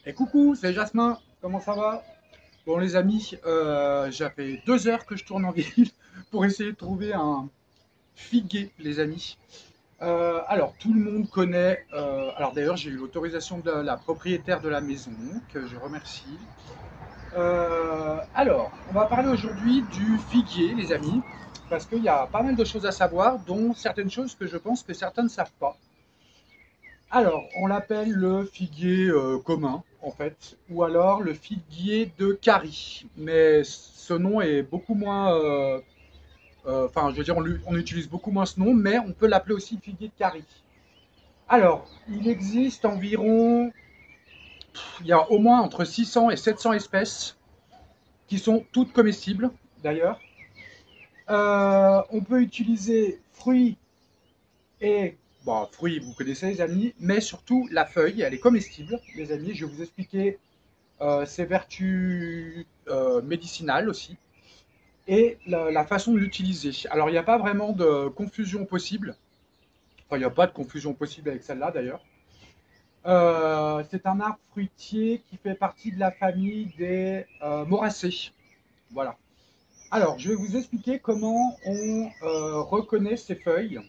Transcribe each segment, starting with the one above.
Et coucou, c'est Jasmin, comment ça va? Bon les amis, ça fait 2 heures que je tourne en ville pour essayer de trouver un figuier, les amis. Alors tout le monde connaît, alors d'ailleurs j'ai eu l'autorisation de la propriétaire de la maison, que je remercie. Alors, on va parler aujourd'hui du figuier, les amis, parce qu'il y a pas mal de choses à savoir, dont certaines choses que je pense que certains ne savent pas. Alors, on l'appelle le figuier commun, en fait, ou alors le figuier de Cari. Mais ce nom est beaucoup moins. Enfin, je veux dire, on utilise beaucoup moins ce nom, mais on peut l'appeler aussi figuier de Cari. Alors, il existe environ. Il y a au moins entre 600 et 700 espèces qui sont toutes comestibles, d'ailleurs. On peut utiliser fruits et bon, fruits, vous connaissez les amis, mais surtout la feuille, elle est comestible, les amis. Je vais vous expliquer ses vertus médicinales aussi et la façon de l'utiliser. Alors, il n'y a pas vraiment de confusion possible. Enfin, il n'y a pas de confusion possible avec celle-là d'ailleurs. C'est un arbre fruitier qui fait partie de la famille des moracées. Voilà. Alors, je vais vous expliquer comment on reconnaît ces feuilles.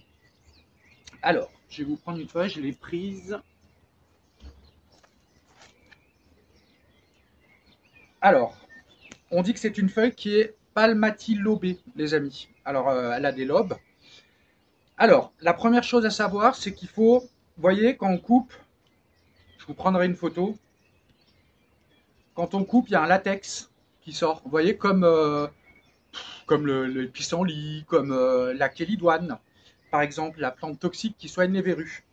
Alors, je vais vous prendre une feuille, je l'ai prise. Alors, on dit que c'est une feuille qui est palmatylobée, les amis. Alors, elle a des lobes. Alors, la première chose à savoir, c'est qu'il faut, vous voyez, quand on coupe, je vous prendrai une photo, quand on coupe, il y a un latex qui sort. Vous voyez, comme le pissenlit, comme la kélidoine, par exemple, la plante toxique qui soigne les verrues.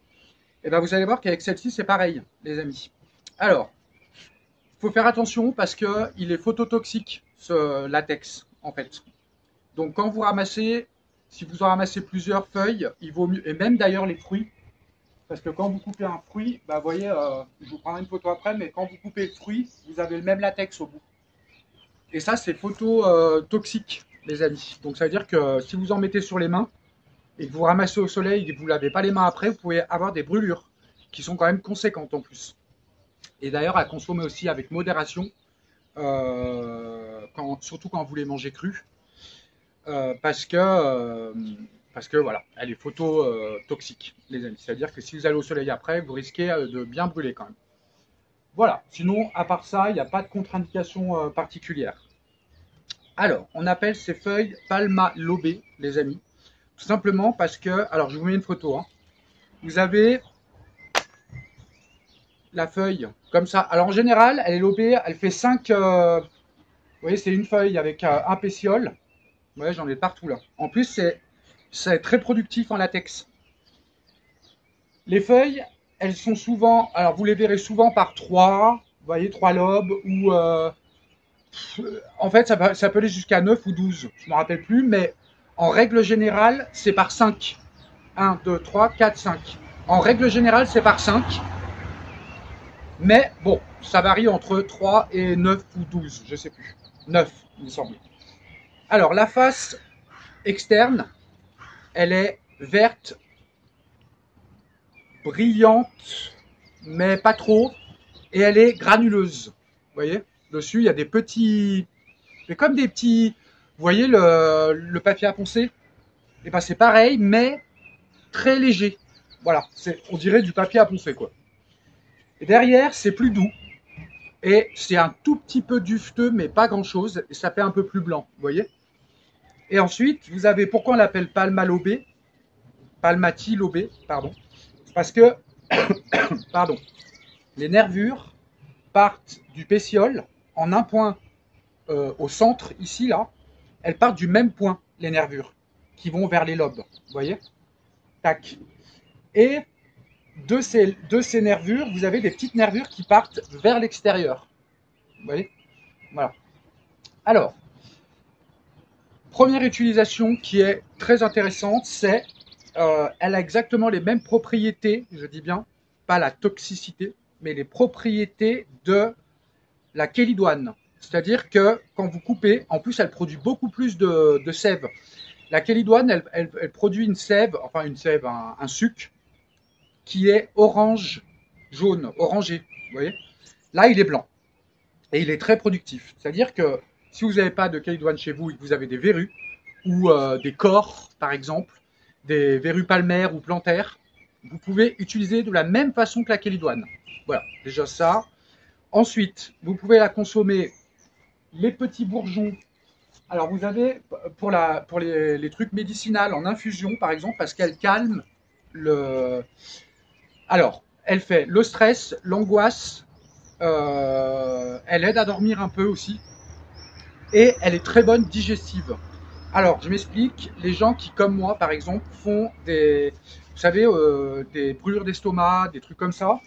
Et bien, vous allez voir qu'avec celle-ci, c'est pareil, les amis. Alors, il faut faire attention parce qu'il est phototoxique, ce latex, en fait. Donc, quand vous ramassez, si vous en ramassez plusieurs feuilles, il vaut mieux, et même d'ailleurs les fruits, parce que quand vous coupez un fruit, bah, vous voyez, je vous prendrai une photo après, mais quand vous coupez le fruit, vous avez le même latex au bout. Et ça, c'est phototoxique, les amis. Donc, ça veut dire que si vous en mettez sur les mains et que vous ramassez au soleil et que vous ne lavez pas les mains après, vous pouvez avoir des brûlures qui sont quand même conséquentes en plus. Et d'ailleurs, à consommer aussi avec modération, surtout quand vous les mangez crus, parce que voilà, elle est phototoxique, les amis. C'est-à-dire que si vous allez au soleil après, vous risquez de bien brûler quand même. Voilà, sinon, à part ça, il n'y a pas de contre-indication particulière. Alors, on appelle ces feuilles palma lobées, les amis, tout simplement parce que, alors je vous mets une photo, hein. Vous avez la feuille comme ça. Alors en général, elle est lobée, elle fait 5. Vous voyez, c'est une feuille avec un pétiole. Ouais, j'en ai partout là. En plus, c'est très productif en latex. Les feuilles, elles sont souvent, alors vous les verrez souvent par 3, vous voyez, 3 lobes, ou en fait, ça peut aller jusqu'à 9 ou 12, je ne me rappelle plus, mais en règle générale, c'est par 5. 1, 2, 3, 4, 5. En règle générale, c'est par 5, mais bon, ça varie entre 3 et 9 ou 12, je ne sais plus. 9, il me semble. Alors, la face externe, elle est verte, brillante, mais pas trop, et elle est granuleuse. Vous voyez, dessus, il y a des petits. C'est comme des petits. Vous voyez le papier à poncer? Et ben c'est pareil, mais très léger. Voilà, on dirait du papier à poncer, quoi. Et derrière, c'est plus doux. Et c'est un tout petit peu dufteux, mais pas grand-chose. Et ça fait un peu plus blanc, vous voyez? Et ensuite, vous avez, pourquoi on l'appelle palmalobé? Palmatylobé, pardon. Parce que, pardon, les nervures partent du pétiole en un point au centre, ici, là. Elles partent du même point, les nervures, qui vont vers les lobes. Vous voyez? Tac. Et de ces nervures, vous avez des petites nervures qui partent vers l'extérieur. Vous voyez? Voilà. Alors, première utilisation qui est très intéressante, c'est elle a exactement les mêmes propriétés, je dis bien, pas la toxicité, mais les propriétés de la kélidoine. C'est-à-dire que quand vous coupez, en plus elle produit beaucoup plus de sève. La kélidoine, elle produit une sève, enfin une sève, un suc qui est orange, jaune, orangé, vous voyez. Là, il est blanc et il est très productif. C'est-à-dire que si vous n'avez pas de calidoine chez vous et que vous avez des verrues ou des cors, par exemple, des verrues palmaires ou plantaires, vous pouvez utiliser de la même façon que la calidoine. Voilà, déjà ça. Ensuite, vous pouvez la consommer les petits bourgeons. Alors, vous avez pour les trucs médicinaux en infusion, par exemple, parce qu'elle calme le. Alors, elle fait le stress, l'angoisse, elle aide à dormir un peu aussi, et elle est très bonne digestive. Alors, je m'explique, les gens qui, comme moi, par exemple, font des, vous savez, des brûlures d'estomac, des trucs comme ça,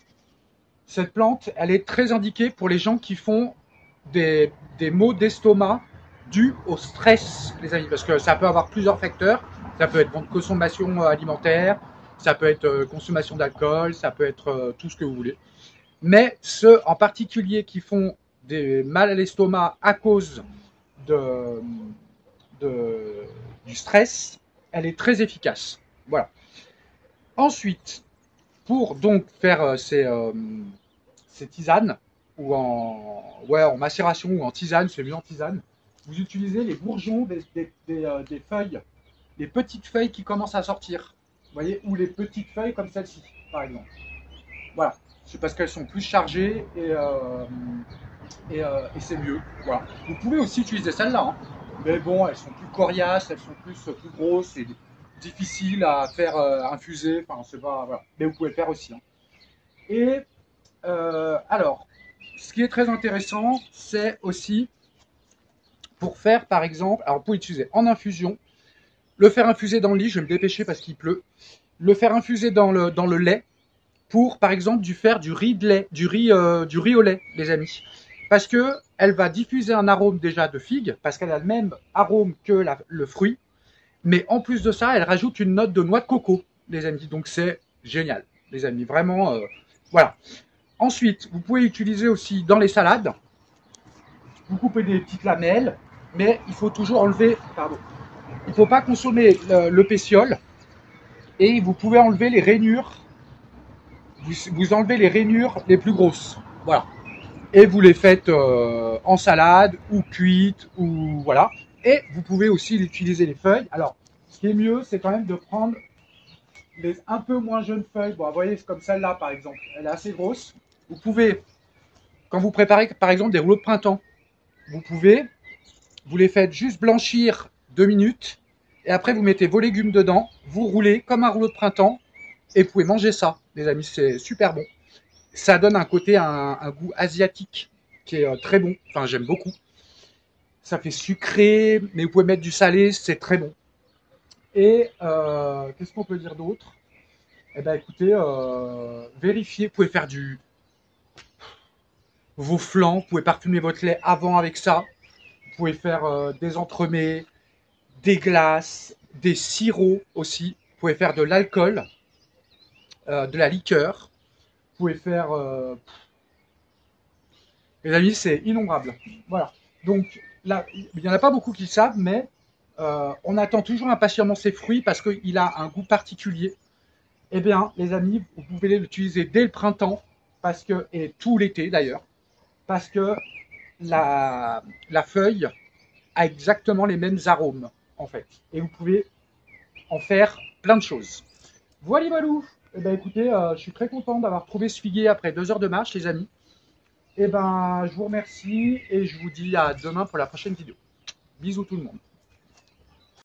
cette plante, elle est très indiquée pour les gens qui font des maux d'estomac dus au stress, les amis, parce que ça peut avoir plusieurs facteurs. Ça peut être consommation alimentaire, ça peut être consommation d'alcool, ça peut être tout ce que vous voulez. Mais ceux en particulier qui font des mal à l'estomac à cause de, de, du stress, elle est très efficace. Voilà. Ensuite, pour donc faire ces tisanes, ou en macération ou en tisane, c'est mieux en tisane, vous utilisez les bourgeons des feuilles, les petites feuilles qui commencent à sortir. Vous voyez, ou les petites feuilles comme celle-ci, par exemple. Voilà, c'est parce qu'elles sont plus chargées et c'est mieux. Voilà. Vous pouvez aussi utiliser celles-là, hein. Mais bon, elles sont plus coriaces, elles sont plus grosses et difficiles à faire infuser. Enfin, c'est pas, voilà. Mais vous pouvez le faire aussi, hein. Et alors, ce qui est très intéressant, c'est aussi pour faire, par exemple, alors vous pouvez l'utiliser en infusion, le faire infuser dans le lit, je vais me dépêcher parce qu'il pleut, le faire infuser dans le lait pour, par exemple, faire du riz de lait, du riz au lait, les amis. Parce que elle va diffuser un arôme déjà de figue, parce qu'elle a le même arôme que le fruit, mais en plus de ça, elle rajoute une note de noix de coco, les amis. Donc c'est génial, les amis. Vraiment, voilà. Ensuite, vous pouvez l'utiliser aussi dans les salades. Vous coupez des petites lamelles, mais il faut toujours enlever, pardon, il ne faut pas consommer le pétiole et vous pouvez enlever les rainures. Vous enlevez les rainures les plus grosses. Voilà. Et vous les faites en salade ou cuites ou voilà. Et vous pouvez aussi utiliser les feuilles. Alors, ce qui est mieux, c'est quand même de prendre les un peu moins jeunes feuilles. Bon, vous voyez, c'est comme celle-là par exemple. Elle est assez grosse. Vous pouvez, quand vous préparez par exemple des rouleaux de printemps, vous les faites juste blanchir 2 minutes et après vous mettez vos légumes dedans, vous roulez comme un rouleau de printemps et vous pouvez manger ça, les amis, c'est super bon. Ça donne un côté, un goût asiatique qui est très bon, enfin j'aime beaucoup. Ça fait sucré, mais vous pouvez mettre du salé, c'est très bon. Et qu'est-ce qu'on peut dire d'autre? Eh bien écoutez, vérifiez, vous pouvez faire vos flancs, vous pouvez parfumer votre lait avant avec ça. Vous pouvez faire des entremets, des glaces, des sirops aussi. Vous pouvez faire de l'alcool, de la liqueur. Vous pouvez faire... les amis, c'est innombrable. Voilà. Donc là, il n'y en a pas beaucoup qui le savent, mais on attend toujours impatiemment ces fruits parce qu'il a un goût particulier. Eh bien, les amis, vous pouvez l'utiliser dès le printemps parce que, et tout l'été d'ailleurs, parce que la feuille a exactement les mêmes arômes, en fait. Et vous pouvez en faire plein de choses. Voilà, Balou. Eh ben, écoutez, je suis très content d'avoir trouvé ce figuier après 2 heures de marche, les amis. Eh ben, je vous remercie et je vous dis à demain pour la prochaine vidéo. Bisous tout le monde.